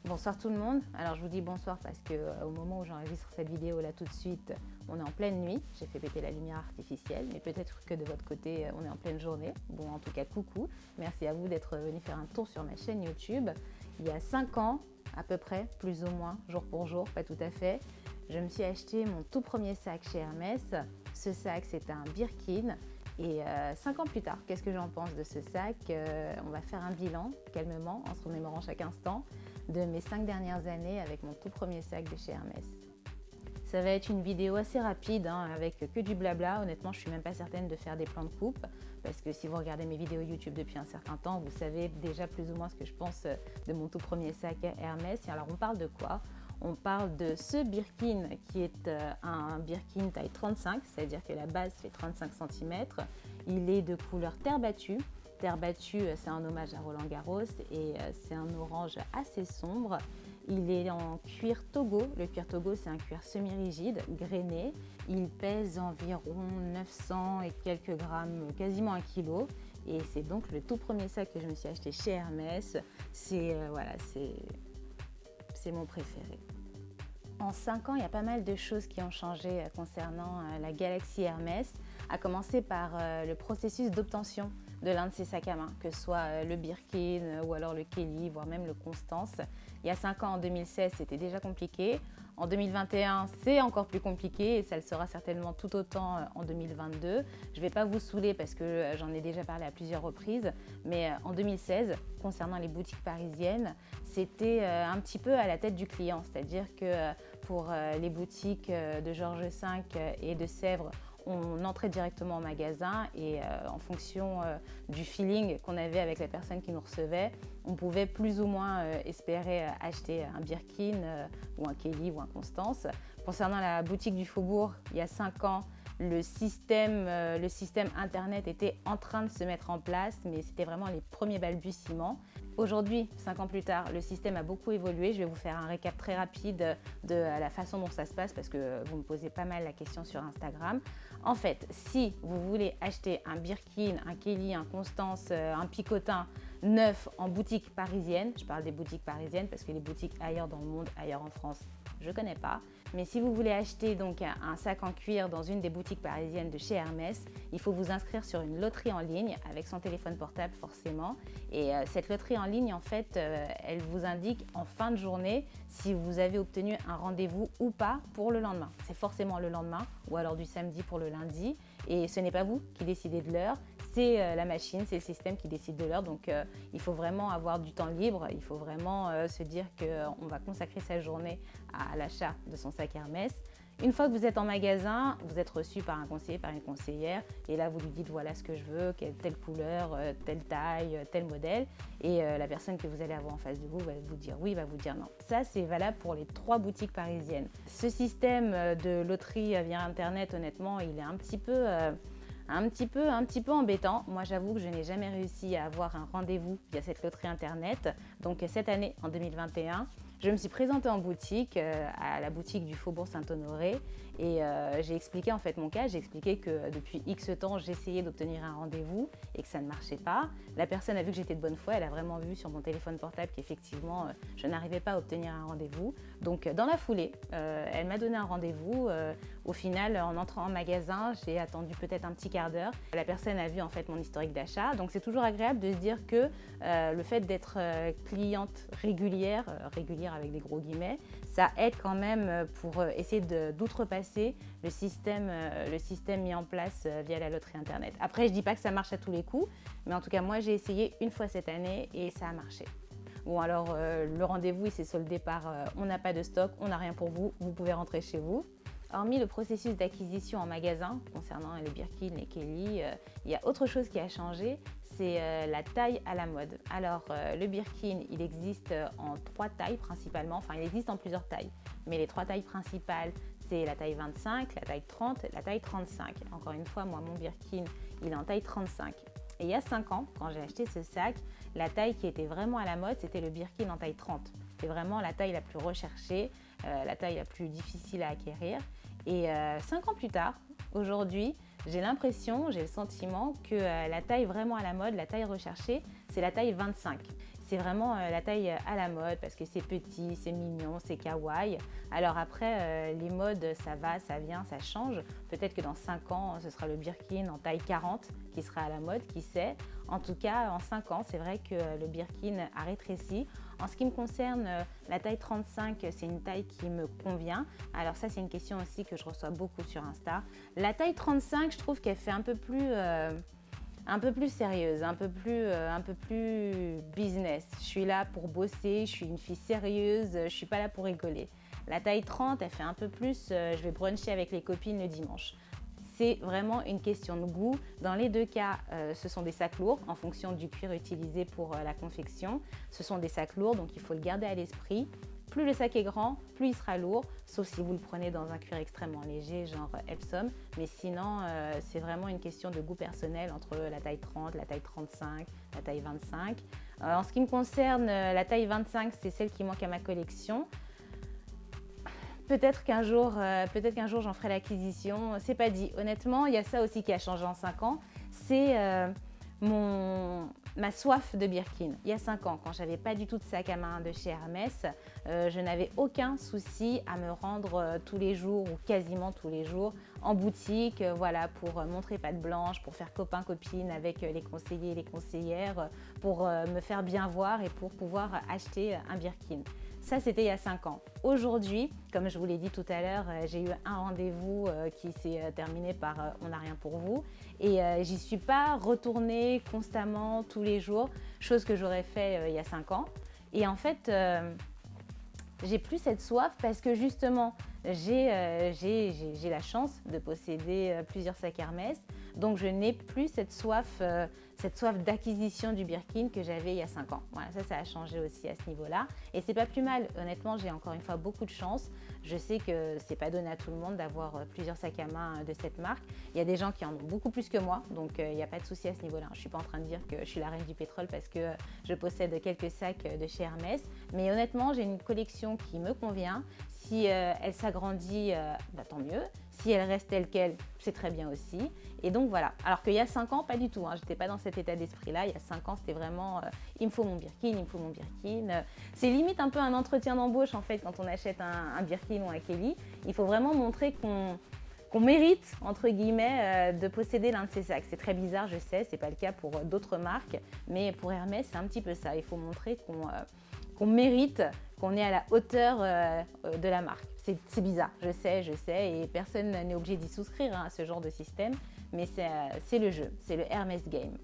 Bonsoir tout le monde. Alors je vous dis bonsoir parce que au moment où j'enregistre cette vidéo là tout de suite, on est en pleine nuit. J'ai fait péter la lumière artificielle, mais peut-être que de votre côté on est en pleine journée. Bon, en tout cas coucou. Merci à vous d'être venu faire un tour sur ma chaîne YouTube. Il y a 5 ans à peu près, plus ou moins, jour pour jour, pas tout à fait, je me suis acheté mon tout premier sac chez Hermès. Ce sac c'est un Birkin. Et 5 ans plus tard, qu'est-ce que j'en pense de ce sac? On va faire un bilan calmement en se remémorant chaque instant de mes 5 dernières années avec mon tout premier sac de chez Hermès. Ça va être une vidéo assez rapide avec que du blabla. Honnêtement, je ne suis même pas certaine de faire des plans de coupe parce que si vous regardez mes vidéos YouTube depuis un certain temps, vous savez déjà plus ou moins ce que je pense de mon tout premier sac Hermès. Et alors on parle de quoi? On parle de ce Birkin qui est un Birkin taille 35, c'est-à-dire que la base fait 35 cm. Il est de couleur terre battue. Terre battue, c'est un hommage à Roland Garros et c'est un orange assez sombre. Il est en cuir Togo. Le cuir Togo, c'est un cuir semi-rigide, grainé. Il pèse environ 900 et quelques grammes, quasiment 1 kg. Et c'est donc le tout premier sac que je me suis acheté chez Hermès. C'est mon préféré. En 5 ans, il y a pas mal de choses qui ont changé concernant la galaxie Hermès, à commencer par le processus d'obtention de l'un de ces sacs à main, que ce soit le Birkin ou alors le Kelly, voire même le Constance. Il y a 5 ans, en 2016, c'était déjà compliqué. En 2021, c'est encore plus compliqué et ça le sera certainement tout autant en 2022. Je ne vais pas vous saouler parce que j'en ai déjà parlé à plusieurs reprises, mais en 2016, concernant les boutiques parisiennes, c'était un petit peu à la tête du client. C'est-à-dire que pour les boutiques de Georges V et de Sèvres, on entrait directement au magasin et en fonction du feeling qu'on avait avec la personne qui nous recevait, on pouvait plus ou moins espérer acheter un Birkin ou un Kelly ou un Constance. Concernant la boutique du Faubourg, il y a 5 ans, le système Internet était en train de se mettre en place, mais c'était vraiment les premiers balbutiements. Aujourd'hui, 5 ans plus tard, le système a beaucoup évolué. Je vais vous faire un récap très rapide de la façon dont ça se passe parce que vous me posez pas mal la question sur Instagram. En fait, si vous voulez acheter un Birkin, un Kelly, un Constance, un Picotin neuf en boutique parisienne, je parle des boutiques parisiennes parce que les boutiques ailleurs dans le monde, ailleurs en France, je ne connais pas. Mais si vous voulez acheter donc un sac en cuir dans une des boutiques parisiennes de chez Hermès, il faut vous inscrire sur une loterie en ligne avec son téléphone portable forcément. Et cette loterie en ligne, en fait, elle vous indique en fin de journée si vous avez obtenu un rendez-vous ou pas pour le lendemain. C'est forcément le lendemain ou alors du samedi pour le lundi. Et ce n'est pas vous qui décidez de l'heure, c'est la machine, c'est le système qui décide de l'heure. Donc il faut vraiment avoir du temps libre, il faut vraiment se dire qu'on va consacrer sa journée à l'achat de son sac Hermès. Une fois que vous êtes en magasin, vous êtes reçu par un conseiller, par une conseillère et là vous lui dites voilà ce que je veux, telle couleur, telle taille, tel modèle et la personne que vous allez avoir en face de vous va vous dire oui, va vous dire non. Ça c'est valable pour les 3 boutiques parisiennes. Ce système de loterie via internet, honnêtement, il est un petit peu embêtant. Moi, j'avoue que je n'ai jamais réussi à avoir un rendez-vous via cette loterie internet. Donc cette année, en 2021, je me suis présentée en boutique, à la boutique du Faubourg Saint-Honoré et j'ai expliqué en fait mon cas. J'ai expliqué que depuis X temps, j'essayais d'obtenir un rendez-vous et que ça ne marchait pas. La personne a vu que j'étais de bonne foi, elle a vraiment vu sur mon téléphone portable qu'effectivement, je n'arrivais pas à obtenir un rendez-vous. Donc dans la foulée, elle m'a donné un rendez-vous. Au final, en entrant en magasin, j'ai attendu peut-être un petit quart d'heure. La personne a vu en fait mon historique d'achat. Donc c'est toujours agréable de se dire que le fait d'être cliente régulière avec des gros guillemets, ça aide quand même pour essayer d'outrepasser le système mis en place via la loterie internet. Après, je ne dis pas que ça marche à tous les coups, mais en tout cas, moi, j'ai essayé une fois cette année et ça a marché. Bon, alors, le rendez-vous, il s'est soldé par on n'a pas de stock, on n'a rien pour vous, vous pouvez rentrer chez vous. Hormis le processus d'acquisition en magasin, concernant les Birkin, les Kelly, il y a autre chose qui a changé, c'est la taille à la mode. Alors, le Birkin, il existe en 3 tailles principalement, enfin il existe en plusieurs tailles, mais les 3 tailles principales, c'est la taille 25, la taille 30 et la taille 35. Encore une fois, moi, mon Birkin, il est en taille 35. Et il y a 5 ans, quand j'ai acheté ce sac, la taille qui était vraiment à la mode, c'était le Birkin en taille 30. C'est vraiment la taille la plus recherchée, la taille la plus difficile à acquérir. Et 5 ans plus tard, aujourd'hui, j'ai l'impression, j'ai le sentiment que la taille vraiment à la mode, la taille recherchée, c'est la taille 25. c'est vraiment la taille à la mode parce que c'est petit, c'est mignon, c'est kawaii. Alors après, les modes, ça va, ça vient, ça change. Peut-être que dans 5 ans, ce sera le Birkin en taille 40 qui sera à la mode, qui sait. En tout cas, en 5 ans, c'est vrai que le Birkin a rétréci. En ce qui me concerne, la taille 35, c'est une taille qui me convient. Alors ça, c'est une question aussi que je reçois beaucoup sur Insta. La taille 35, je trouve qu'elle fait un peu plus sérieuse, un peu plus business. Je suis là pour bosser, je suis une fille sérieuse, je ne suis pas là pour rigoler. La taille 30, elle fait un peu plus, je vais bruncher avec les copines le dimanche. C'est vraiment une question de goût. Dans les deux cas, ce sont des sacs lourds en fonction du cuir utilisé pour la confection. Ce sont des sacs lourds, donc il faut le garder à l'esprit. Plus le sac est grand, plus il sera lourd, sauf si vous le prenez dans un cuir extrêmement léger, genre Epsom. Mais sinon, c'est vraiment une question de goût personnel entre la taille 30, la taille 35, la taille 25. En ce qui me concerne, la taille 25, c'est celle qui manque à ma collection. Peut-être qu'un jour, j'en ferai l'acquisition. C'est pas dit. Honnêtement, il y a ça aussi qui a changé en 5 ans. C'est ma soif de Birkin. Il y a 5 ans, quand j'avais pas du tout de sac à main de chez Hermès, je n'avais aucun souci à me rendre tous les jours ou quasiment tous les jours en boutique, voilà, pour montrer patte blanche, pour faire copain-copine avec les conseillers et les conseillères, pour me faire bien voir et pour pouvoir acheter un Birkin. Ça, c'était il y a 5 ans. Aujourd'hui, comme je vous l'ai dit tout à l'heure, j'ai eu un rendez-vous qui s'est terminé par « on n'a rien pour vous ». Et j'y suis pas retournée constamment tous les jours, chose que j'aurais fait il y a 5 ans. Et en fait, j'ai plus cette soif parce que justement, j'ai la chance de posséder plusieurs sacs Hermès. Donc, je n'ai plus cette soif d'acquisition du Birkin que j'avais il y a 5 ans. Voilà, ça a changé aussi à ce niveau-là. Et c'est pas plus mal. Honnêtement, j'ai encore une fois beaucoup de chance. Je sais que c'est pas donné à tout le monde d'avoir plusieurs sacs à main de cette marque. Il y a des gens qui en ont beaucoup plus que moi, donc il n'y a pas de souci à ce niveau-là. Je suis pas en train de dire que je suis la reine du pétrole parce que je possède quelques sacs de chez Hermès. Mais honnêtement, j'ai une collection qui me convient. Si elle s'agrandit, tant mieux. Si elle reste telle qu'elle, c'est très bien aussi. Et donc voilà. Alors qu'il y a 5 ans, pas du tout. Je n'étais pas dans cet état d'esprit-là. Il y a 5 ans, c'était vraiment il me faut mon Birkin, il me faut mon Birkin. C'est limite un peu un entretien d'embauche en fait quand on achète un Birkin ou un Kelly. Il faut vraiment montrer qu'on mérite, entre guillemets, de posséder l'un de ces sacs. C'est très bizarre, je sais, c'est pas le cas pour d'autres marques, mais pour Hermès, c'est un petit peu ça. Il faut montrer qu'on mérite, qu'on est à la hauteur de la marque. C'est bizarre, je sais, et personne n'est obligé d'y souscrire à ce genre de système, mais c'est le jeu, c'est le Hermès Game.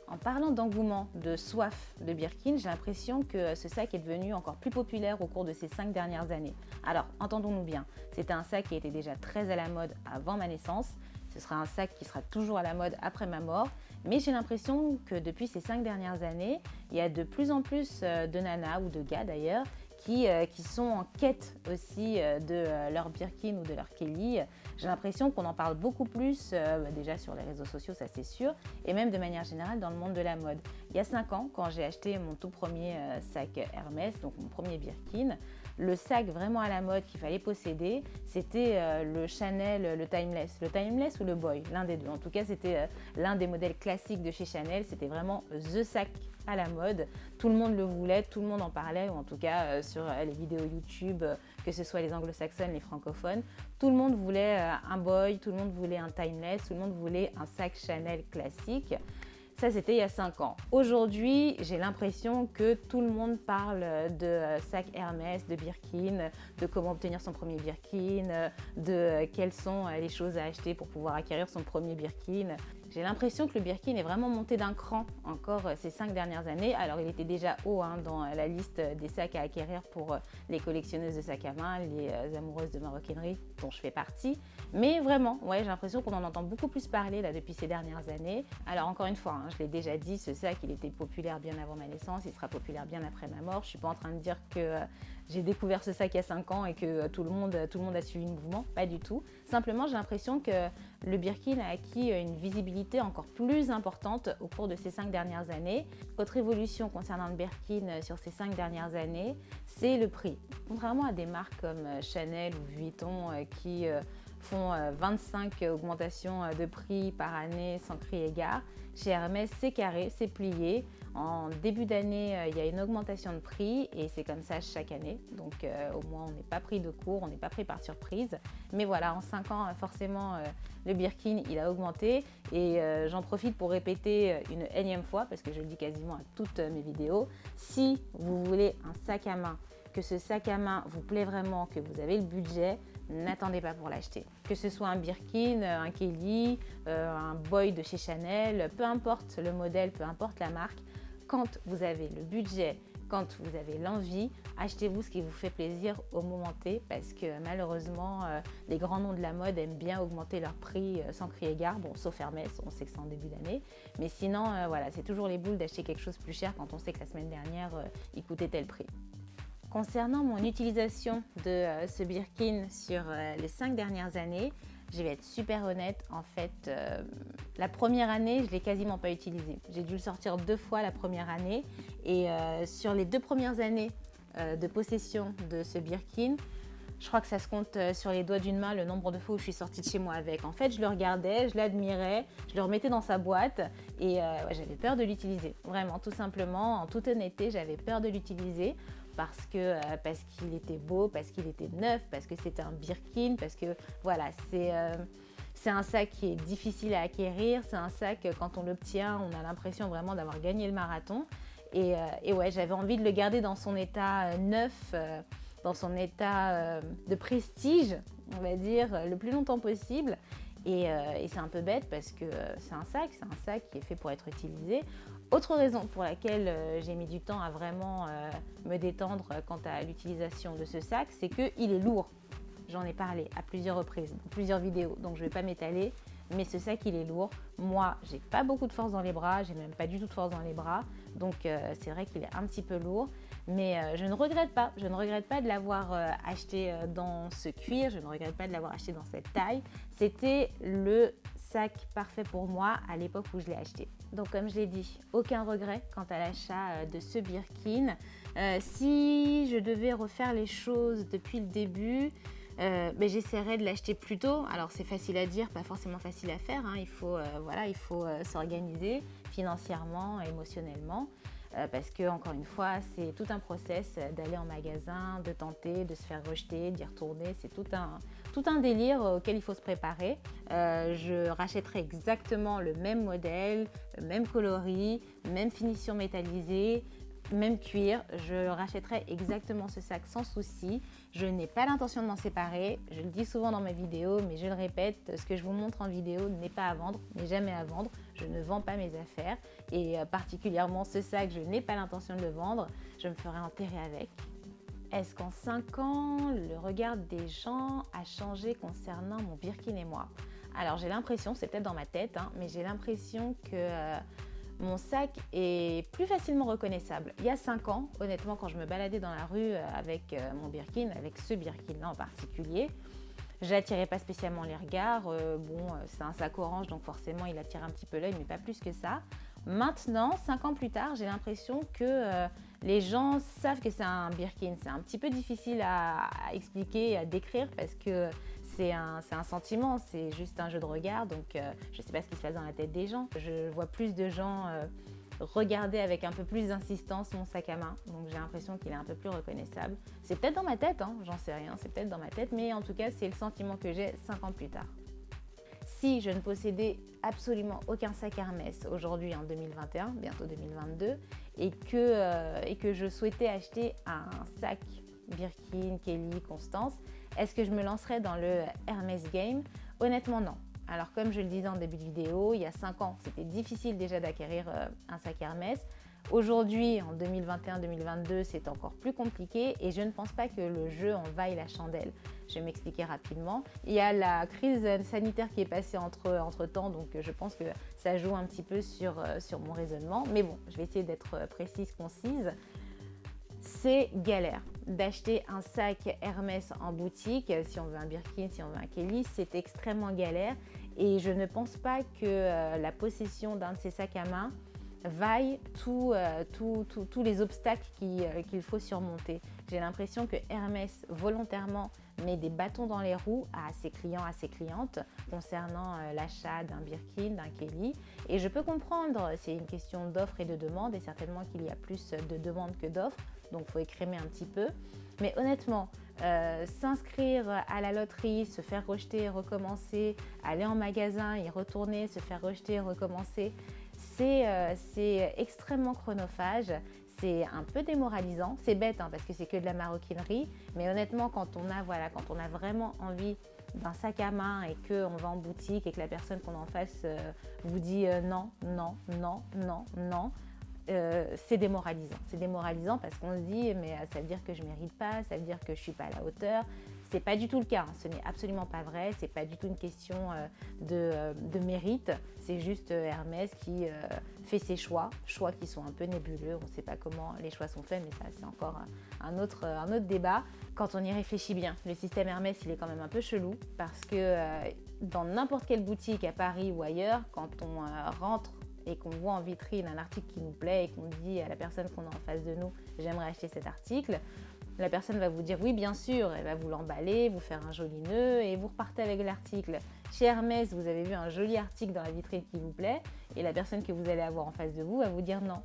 En parlant d'engouement, de soif de Birkin, j'ai l'impression que ce sac est devenu encore plus populaire au cours de ces 5 dernières années. Alors, entendons-nous bien, c'était un sac qui était déjà très à la mode avant ma naissance, ce sera un sac qui sera toujours à la mode après ma mort, mais j'ai l'impression que depuis ces 5 dernières années, il y a de plus en plus de nanas ou de gars d'ailleurs qui sont en quête aussi de leur Birkin ou de leur Kelly. J'ai l'impression qu'on en parle beaucoup plus déjà sur les réseaux sociaux, ça c'est sûr, et même de manière générale dans le monde de la mode. Il y a 5 ans, quand j'ai acheté mon tout premier sac Hermès, donc mon premier Birkin, le sac vraiment à la mode qu'il fallait posséder, c'était le Chanel, le Timeless. Le Timeless ou le Boy, l'un des deux. En tout cas, c'était l'un des modèles classiques de chez Chanel. C'était vraiment the sac à la mode. Tout le monde le voulait, tout le monde en parlait, ou en tout cas sur les vidéos YouTube, que ce soit les anglo-saxonnes, les francophones. Tout le monde voulait un Boy, tout le monde voulait un Timeless, tout le monde voulait un sac Chanel classique. Ça, c'était il y a 5 ans. Aujourd'hui, j'ai l'impression que tout le monde parle de sac Hermès, de Birkin, de comment obtenir son premier Birkin, de quelles sont les choses à acheter pour pouvoir acquérir son premier Birkin. J'ai l'impression que le Birkin est vraiment monté d'un cran encore ces 5 dernières années. Alors, il était déjà haut dans la liste des sacs à acquérir pour les collectionneuses de sacs à main, les amoureuses de maroquinerie dont je fais partie. Mais vraiment, ouais, j'ai l'impression qu'on en entend beaucoup plus parler là, depuis ces dernières années. Alors, encore une fois, je l'ai déjà dit, ce sac, il était populaire bien avant ma naissance, il sera populaire bien après ma mort. Je ne suis pas en train de dire que j'ai découvert ce sac il y a 5 ans et que tout le monde a suivi le mouvement, pas du tout. Simplement, j'ai l'impression que le Birkin a acquis une visibilité encore plus importante au cours de ces 5 dernières années. Autre évolution concernant le Birkin sur ces 5 dernières années, c'est le prix. Contrairement à des marques comme Chanel ou Vuitton qui font 25 augmentations de prix par année sans crier gare. Chez Hermès, c'est carré, c'est plié. En début d'année, il y a une augmentation de prix et c'est comme ça chaque année. Donc au moins, on n'est pas pris de court, on n'est pas pris par surprise. Mais voilà, en 5 ans, forcément, le Birkin, il a augmenté. Et j'en profite pour répéter une énième fois, parce que je le dis quasiment à toutes mes vidéos. Si vous voulez un sac à main, que ce sac à main vous plaît vraiment, que vous avez le budget, n'attendez pas pour l'acheter. Que ce soit un Birkin, un Kelly, un Boy de chez Chanel, peu importe le modèle, peu importe la marque, quand vous avez le budget, quand vous avez l'envie, achetez-vous ce qui vous fait plaisir au moment T, parce que malheureusement, les grands noms de la mode aiment bien augmenter leur prix sans crier gare, bon, sauf Hermès, on sait que c'est en début d'année, mais sinon, voilà, c'est toujours les boules d'acheter quelque chose plus cher quand on sait que la semaine dernière, il coûtait tel prix. Concernant mon utilisation de ce Birkin sur les 5 dernières années, je vais être super honnête, en fait, la première année, je ne l'ai quasiment pas utilisé. J'ai dû le sortir 2 fois la première année et sur les 2 premières années de possession de ce Birkin, je crois que ça se compte sur les doigts d'une main le nombre de fois où je suis sortie de chez moi avec. En fait, je le regardais, je l'admirais, je le remettais dans sa boîte et ouais, j'avais peur de l'utiliser. Vraiment, tout simplement, en toute honnêteté, j'avais peur de l'utiliser parce qu'il était beau, parce qu'il était neuf, parce que c'était un Birkin, parce que voilà, c'est un sac qui est difficile à acquérir, c'est un sac, quand on l'obtient, on a l'impression vraiment d'avoir gagné le marathon. Et ouais, j'avais envie de le garder dans son état neuf, dans son état de prestige, on va dire, le plus longtemps possible. Et c'est un peu bête parce que c'est un sac qui est fait pour être utilisé. Autre raison pour laquelle j'ai mis du temps à vraiment me détendre quant à l'utilisation de ce sac, c'est qu'il est lourd. J'en ai parlé à plusieurs reprises, dans plusieurs vidéos, donc je ne vais pas m'étaler, mais ce sac il est lourd. Moi, j'ai pas beaucoup de force dans les bras, j'ai même pas du tout de force dans les bras, donc c'est vrai qu'il est un petit peu lourd. Mais je ne regrette pas de l'avoir acheté dans ce cuir, je ne regrette pas de l'avoir acheté dans cette taille. C'était le sac parfait pour moi à l'époque où je l'ai acheté. Donc comme je l'ai dit, aucun regret quant à l'achat de ce Birkin. Si je devais refaire les choses depuis le début, j'essaierais de l'acheter plus tôt. Alors c'est facile à dire, pas forcément facile à faire, hein. Il faut s'organiser financièrement, émotionnellement. Parce que, encore une fois, c'est tout un process d'aller en magasin, de tenter, de se faire rejeter, d'y retourner. C'est tout un délire auquel il faut se préparer. Je rachèterai exactement le même modèle, même coloris, même finition métallisée, même cuir. Je rachèterai exactement ce sac sans souci. Je n'ai pas l'intention de m'en séparer. Je le dis souvent dans mes vidéos, mais je le répète, ce que je vous montre en vidéo n'est pas à vendre, n'est jamais à vendre. Je ne vends pas mes affaires et particulièrement ce sac, je n'ai pas l'intention de le vendre. Je me ferai enterrer avec. Est-ce qu'en 5 ans, le regard des gens a changé concernant mon Birkin et moi? Alors j'ai l'impression, c'est peut-être dans ma tête, hein, mais j'ai l'impression que mon sac est plus facilement reconnaissable. Il y a 5 ans, honnêtement, quand je me baladais dans la rue avec mon Birkin, avec ce Birkin-là en particulier, j'attirais pas spécialement les regards. C'est un sac orange, donc forcément, il attire un petit peu l'œil, mais pas plus que ça. Maintenant, 5 ans plus tard, j'ai l'impression que les gens savent que c'est un Birkin. C'est un petit peu difficile à expliquer, à décrire, parce que c'est un sentiment, c'est juste un jeu de regard. Donc, je ne sais pas ce qui se passe dans la tête des gens. Je vois plus de gens regarder avec un peu plus d'insistance mon sac à main. Donc, j'ai l'impression qu'il est un peu plus reconnaissable. C'est peut-être dans ma tête, hein, j'en sais rien. C'est peut-être dans ma tête, mais en tout cas, c'est le sentiment que j'ai 5 ans plus tard. Si je ne possédais absolument aucun sac Hermès aujourd'hui en 2021, bientôt 2022, et que je souhaitais acheter un sac Birkin, Kelly, Constance, est-ce que je me lancerais dans le Hermès Game? Honnêtement, non. Alors comme je le disais en début de vidéo, il y a 5 ans, c'était difficile déjà d'acquérir un sac Hermès. Aujourd'hui, en 2021-2022, c'est encore plus compliqué et je ne pense pas que le jeu en vaille la chandelle. Je vais m'expliquer rapidement. Il y a la crise sanitaire qui est passée entre temps, donc je pense que ça joue un petit peu sur mon raisonnement. Mais bon, je vais essayer d'être précise, concise. C'est galère d'acheter un sac Hermès en boutique, si on veut un Birkin, si on veut un Kelly, c'est extrêmement galère et je ne pense pas que la possession d'un de ces sacs à main vaille tous les obstacles qu'il faut surmonter. J'ai l'impression que Hermès volontairement met des bâtons dans les roues à ses clients, à ses clientes concernant l'achat d'un Birkin, d'un Kelly. Et je peux comprendre, c'est une question d'offre et de demande et certainement qu'il y a plus de demandes que d'offres, donc il faut écrémer un petit peu. Mais honnêtement, s'inscrire à la loterie, se faire rejeter, recommencer, aller en magasin, y retourner, se faire rejeter, recommencer, c'est extrêmement chronophage. C'est un peu démoralisant, c'est bête hein, parce que c'est que de la maroquinerie, mais honnêtement quand on a vraiment envie d'un sac à main et qu'on va en boutique et que la personne qu'on a en face vous dit non, non, non, non, non, c'est démoralisant. C'est démoralisant parce qu'on se dit mais ça veut dire que je ne mérite pas, ça veut dire que je ne suis pas à la hauteur. C'est pas du tout le cas, hein. Ce n'est absolument pas vrai, c'est pas du tout une question de mérite, c'est juste Hermès qui fait ses choix qui sont un peu nébuleux, on ne sait pas comment les choix sont faits, mais ça c'est encore un autre débat. Quand on y réfléchit bien, le système Hermès il est quand même un peu chelou parce que dans n'importe quelle boutique à Paris ou ailleurs, quand on rentre et qu'on voit en vitrine un article qui nous plaît et qu'on dit à la personne qu'on a en face de nous « j'aimerais acheter cet article », la personne va vous dire oui bien sûr, elle va vous l'emballer, vous faire un joli nœud et vous repartez avec l'article. Chez Hermès, vous avez vu un joli article dans la vitrine qui vous plaît et la personne que vous allez avoir en face de vous va vous dire non,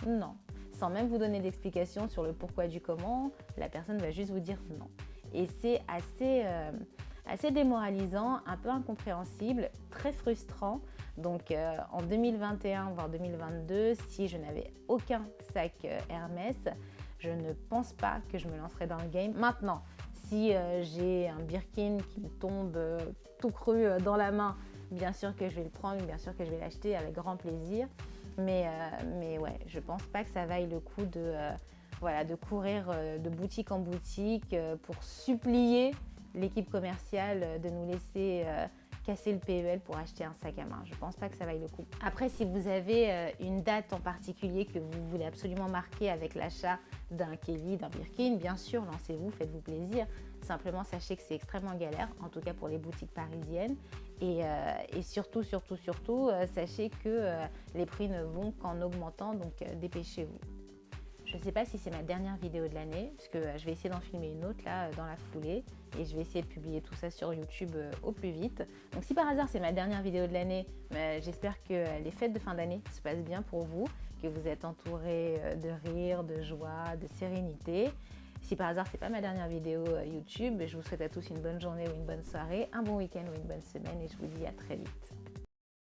non. Sans même vous donner d'explication sur le pourquoi du comment, la personne va juste vous dire non. Et c'est assez démoralisant, un peu incompréhensible, très frustrant. Donc en 2021 voire 2022, si je n'avais aucun sac Hermès, je ne pense pas que je me lancerai dans le game. Maintenant, si j'ai un Birkin qui me tombe tout cru dans la main, bien sûr que je vais le prendre, bien sûr que je vais l'acheter avec grand plaisir. Mais ouais, je pense pas que ça vaille le coup de courir de boutique en boutique pour supplier l'équipe commerciale de nous laisser casser le PEL pour acheter un sac à main. Je ne pense pas que ça vaille le coup. Après, si vous avez une date en particulier que vous voulez absolument marquer avec l'achat d'un Kelly, d'un Birkin, bien sûr, lancez-vous, faites-vous plaisir. Simplement, sachez que c'est extrêmement galère, en tout cas pour les boutiques parisiennes. Et surtout, sachez que les prix ne vont qu'en augmentant, donc dépêchez-vous. Je ne sais pas si c'est ma dernière vidéo de l'année, parce que je vais essayer d'en filmer une autre là dans la foulée et je vais essayer de publier tout ça sur YouTube au plus vite. Donc si par hasard c'est ma dernière vidéo de l'année, j'espère que les fêtes de fin d'année se passent bien pour vous, que vous êtes entourés de rire, de joie, de sérénité. Si par hasard c'est pas ma dernière vidéo YouTube, je vous souhaite à tous une bonne journée ou une bonne soirée, un bon week-end ou une bonne semaine et je vous dis à très vite.